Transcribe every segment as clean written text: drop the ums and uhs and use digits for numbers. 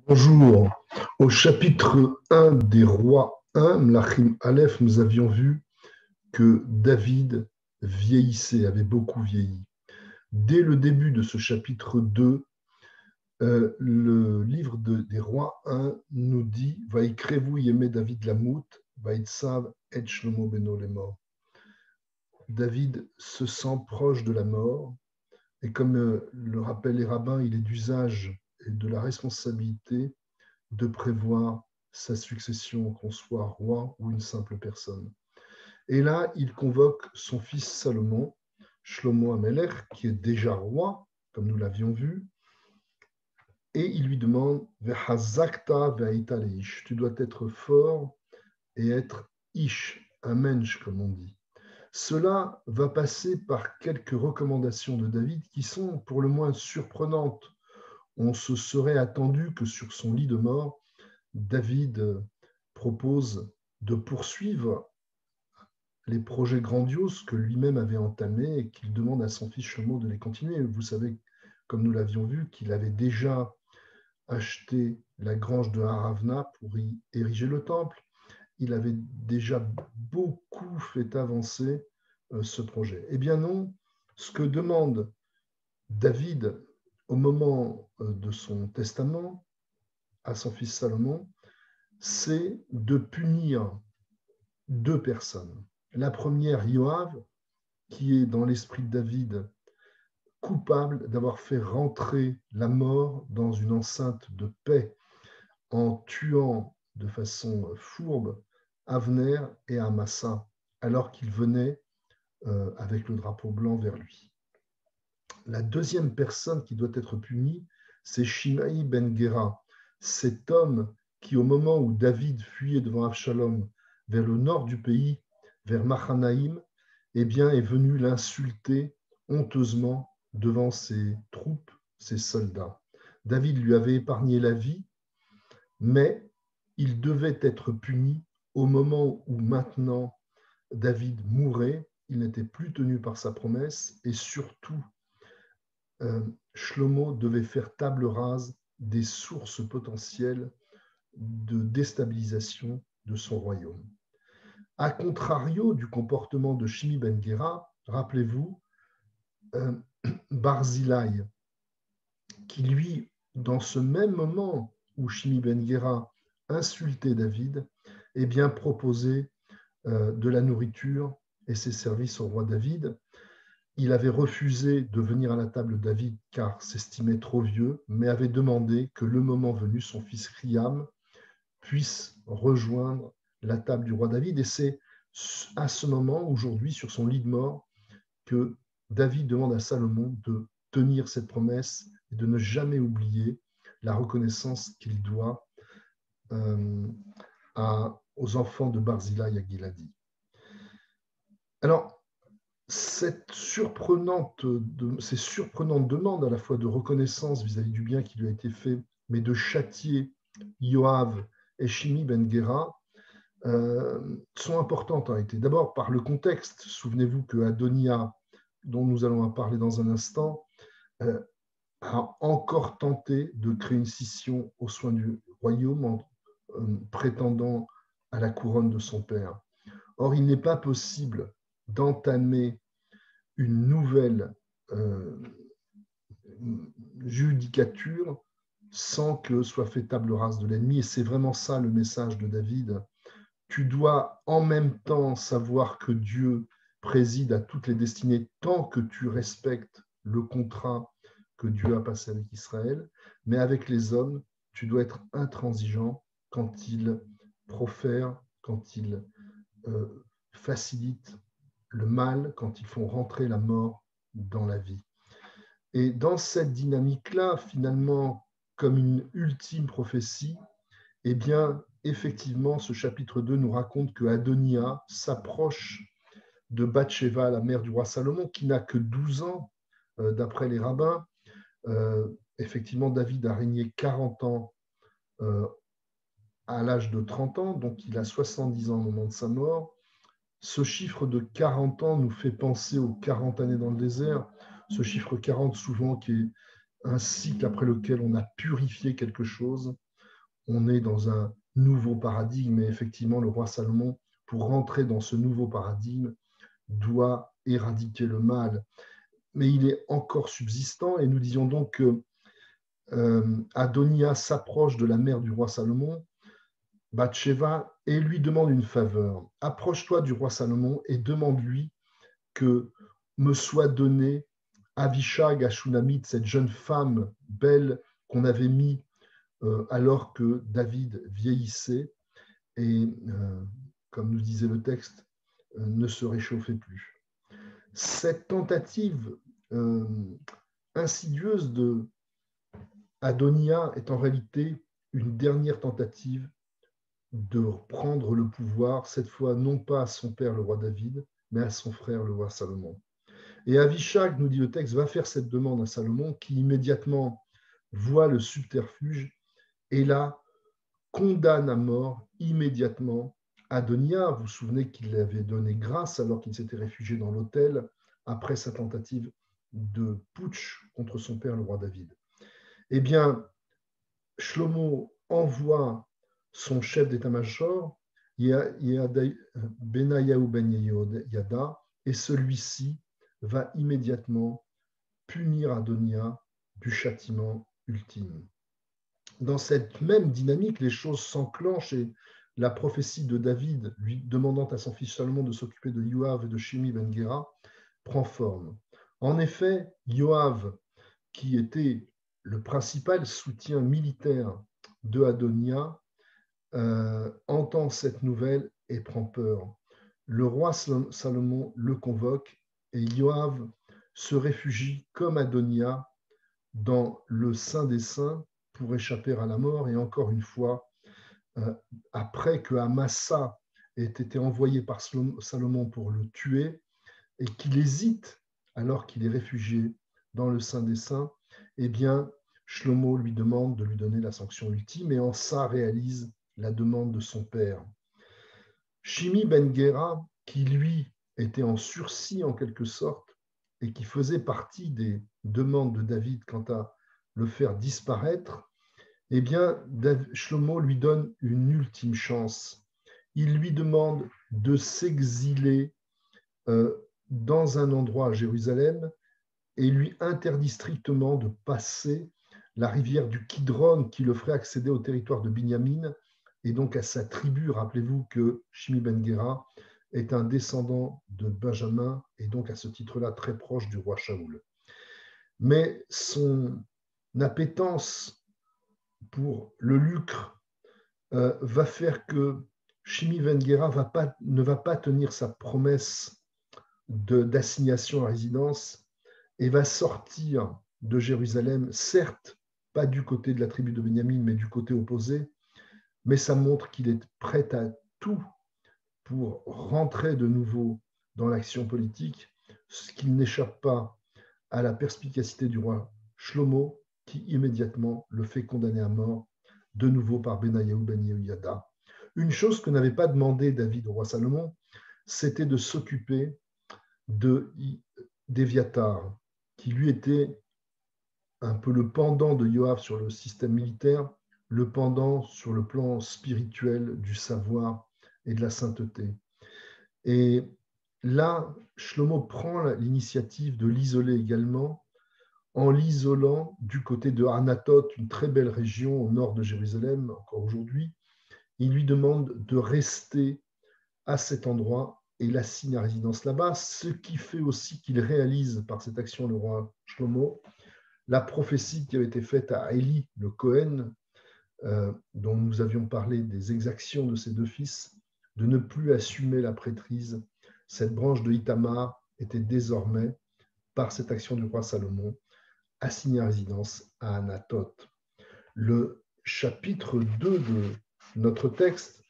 Bonjour. Au chapitre 1 des rois 1, Mlachim Aleph, nous avions vu que David vieillissait, avait beaucoup vieilli. Dès le début de ce chapitre 2, le livre des rois 1 nous dit Vaikrevu yemé David lamout, vaitsav et Shlomo beno lemor. David se sent proche de la mort, et comme le rappellent les rabbins, il est d'usage et de la responsabilité de prévoir sa succession, qu'on soit roi ou une simple personne. Et là, il convoque son fils Salomon, Shlomo Amelech, qui est déjà roi, comme nous l'avions vu, et il lui demande Vehazakta ve'aita leish. Tu dois être fort et être ish, un mensch, comme on dit. Cela va passer par quelques recommandations de David qui sont pour le moins surprenantes. On se serait attendu que sur son lit de mort, David propose de poursuivre les projets grandioses que lui-même avait entamés et qu'il demande à son fils Shlomo de les continuer. Vous savez, comme nous l'avions vu, qu'il avait déjà acheté la grange de Haravna pour y ériger le temple. Il avait déjà beaucoup fait avancer ce projet. Eh bien non, ce que demande David au moment de son testament à son fils Salomon, c'est de punir deux personnes. La première, Yoav, qui est dans l'esprit de David coupable d'avoir fait rentrer la mort dans une enceinte de paix en tuant de façon fourbe Avner et Amasa, alors qu'ils venaient avec le drapeau blanc vers lui. La deuxième personne qui doit être punie, c'est Shimei ben Gera, cet homme qui, au moment où David fuyait devant Absalom vers le nord du pays, vers Mahanaïm, eh bien, est venu l'insulter honteusement devant ses troupes, ses soldats. David lui avait épargné la vie, mais il devait être puni au moment où maintenant David mourait. Il n'était plus tenu par sa promesse et surtout, Shlomo devait faire table rase des sources potentielles de déstabilisation de son royaume. A contrario du comportement de Shimi ben Gera, rappelez-vous, Barzilai, qui lui, dans ce même moment où Shimi ben Gera insultait David, eh bien proposait de la nourriture et ses services au roi David. Il avait refusé de venir à la table de David car s'estimait trop vieux, mais avait demandé que le moment venu, son fils Riam puisse rejoindre la table du roi David. Et c'est à ce moment, aujourd'hui, sur son lit de mort, que David demande à Salomon de tenir cette promesse et de ne jamais oublier la reconnaissance qu'il doit aux enfants de Barzilla et à Giladi. Alors, ces surprenantes demandes à la fois de reconnaissance vis-à-vis du bien qui lui a été fait, mais de châtier Yoav et Shimi ben Gera, sont importantes en réalité. D'abord par le contexte. Souvenez-vous que Adonia, dont nous allons en parler dans un instant, a encore tenté de créer une scission au sein du royaume en prétendant à la couronne de son père. Or, il n'est pas possible d'entamer une nouvelle judicature sans que soit fait table rase de l'ennemi. Et c'est vraiment ça le message de David. Tu dois en même temps savoir que Dieu préside à toutes les destinées tant que tu respectes le contrat que Dieu a passé avec Israël, mais avec les hommes, tu dois être intransigeant quand ils profèrent, quand ils facilitent le mal, quand ils font rentrer la mort dans la vie. Et dans cette dynamique-là, finalement, comme une ultime prophétie, eh bien, effectivement, ce chapitre 2 nous raconte que Adonia s'approche de Bathsheba, la mère du roi Salomon, qui n'a que 12 ans, d'après les rabbins. Effectivement, David a régné 40 ans à l'âge de 30 ans, donc il a 70 ans au moment de sa mort. Ce chiffre de 40 ans nous fait penser aux 40 années dans le désert, ce chiffre 40 souvent qui est un cycle après lequel on a purifié quelque chose. on est dans un nouveau paradigme. Et effectivement, le roi Salomon, pour rentrer dans ce nouveau paradigme, doit éradiquer le mal. Mais il est encore subsistant, et nous disions donc que Adonia s'approche de la mère du roi Salomon, Bathsheba, et lui demande une faveur. Approche-toi du roi Salomon et demande-lui que me soit donnée Avishag Ashunamite, cette jeune femme belle qu'on avait mis alors que David vieillissait et, comme nous disait le texte, ne se réchauffait plus. Cette tentative insidieuse de Adonia est en réalité une dernière tentative de prendre le pouvoir, cette fois non pas à son père le roi David, mais à son frère le roi Salomon. Et Avishag, nous dit le texte, va faire cette demande à Salomon, qui immédiatement voit le subterfuge et là condamne à mort immédiatement Adonia. Vous vous souvenez qu'il avait donné grâce alors qu'il s'était réfugié dans l'autel après sa tentative de putsch contre son père, le roi David. Eh bien, Shlomo envoie son chef d'état-major, Benayahu ben Yehoyada, et celui-ci va immédiatement punir Adonia du châtiment ultime. Dans cette même dynamique, les choses s'enclenchent et la prophétie de David, lui demandant à son fils Salomon de s'occuper de Yoav et de Shimi ben Gera, prend forme. En effet, Yoav, qui était le principal soutien militaire de Adonia, entend cette nouvelle et prend peur. Le roi Salomon le convoque et Yoav se réfugie comme Adonia dans le Saint des Saints pour échapper à la mort. Et encore une fois, après que Amasa ait été envoyé par Salomon pour le tuer et qu'il hésite alors qu'il est réfugié dans le Saint des Saints, eh bien, Shlomo lui demande de lui donner la sanction ultime et en ça réalise la demande de son père. Shimi ben Gera, qui lui était en sursis en quelque sorte et qui faisait partie des demandes de David quant à le faire disparaître, eh bien, Shlomo lui donne une ultime chance. Il lui demande de s'exiler dans un endroit à Jérusalem et lui interdit strictement de passer la rivière du Kidron qui le ferait accéder au territoire de Binyamin et donc à sa tribu. Rappelez-vous que Shimi ben Gera est un descendant de Benjamin et donc à ce titre-là très proche du roi Shaoul. Mais son appétence pour le lucre va faire que Shimi ben Gera ne va pas tenir sa promesse d'assignation à résidence et va sortir de Jérusalem, certes pas du côté de la tribu de Benjamin, mais du côté opposé, mais ça montre qu'il est prêt à tout pour rentrer de nouveau dans l'action politique, ce qui n'échappe pas à la perspicacité du roi Shlomo, qui immédiatement le fait condamner à mort, de nouveau par Benayahu ben Yehoyada. Une chose que n'avait pas demandé David au roi Salomon, c'était de s'occuper d'Éviatar, qui lui était un peu le pendant de Yoav sur le système militaire, le pendant sur le plan spirituel du savoir et de la sainteté. Et là, Shlomo prend l'initiative de l'isoler également, en l'isolant du côté de Anatot, une très belle région au nord de Jérusalem, encore aujourd'hui. Il lui demande de rester à cet endroit et l'assigne à résidence là-bas, ce qui fait aussi qu'il réalise par cette action le roi Shlomo la prophétie qui avait été faite à Élie, le Cohen, dont nous avions parlé des exactions de ses deux fils, de ne plus assumer la prêtrise. Cette branche de Itamar était désormais, par cette action du roi Salomon, assignée à résidence à Anatot. Le chapitre 2 de notre texte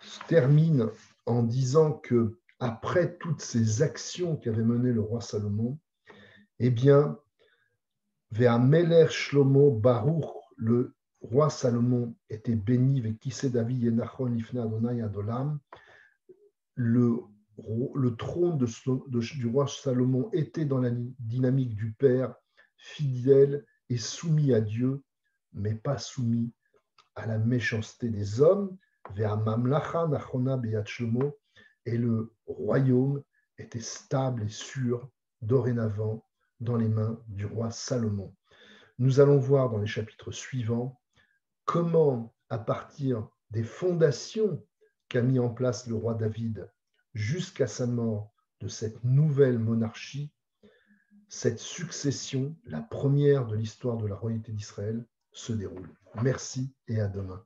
se termine en disant que après toutes ces actions qu'avait menées le roi Salomon, eh bien, Ve'ameler Shlomo Baruch, le roi Salomon était béni, Ve'kiseh David Yenachon Lifnei Adonai Adolam. Le trône du roi Salomon était dans la dynamique du Père, fidèle et soumis à Dieu, mais pas soumis à la méchanceté des hommes, vers Mamlacha Nachona Beyat Shlomo, et le royaume était stable et sûr dorénavant dans les mains du roi Salomon. Nous allons voir dans les chapitres suivants comment, à partir des fondations qu'a mis en place le roi David jusqu'à sa mort de cette nouvelle monarchie, cette succession, la première de l'histoire de la royauté d'Israël, se déroule. Merci et à demain.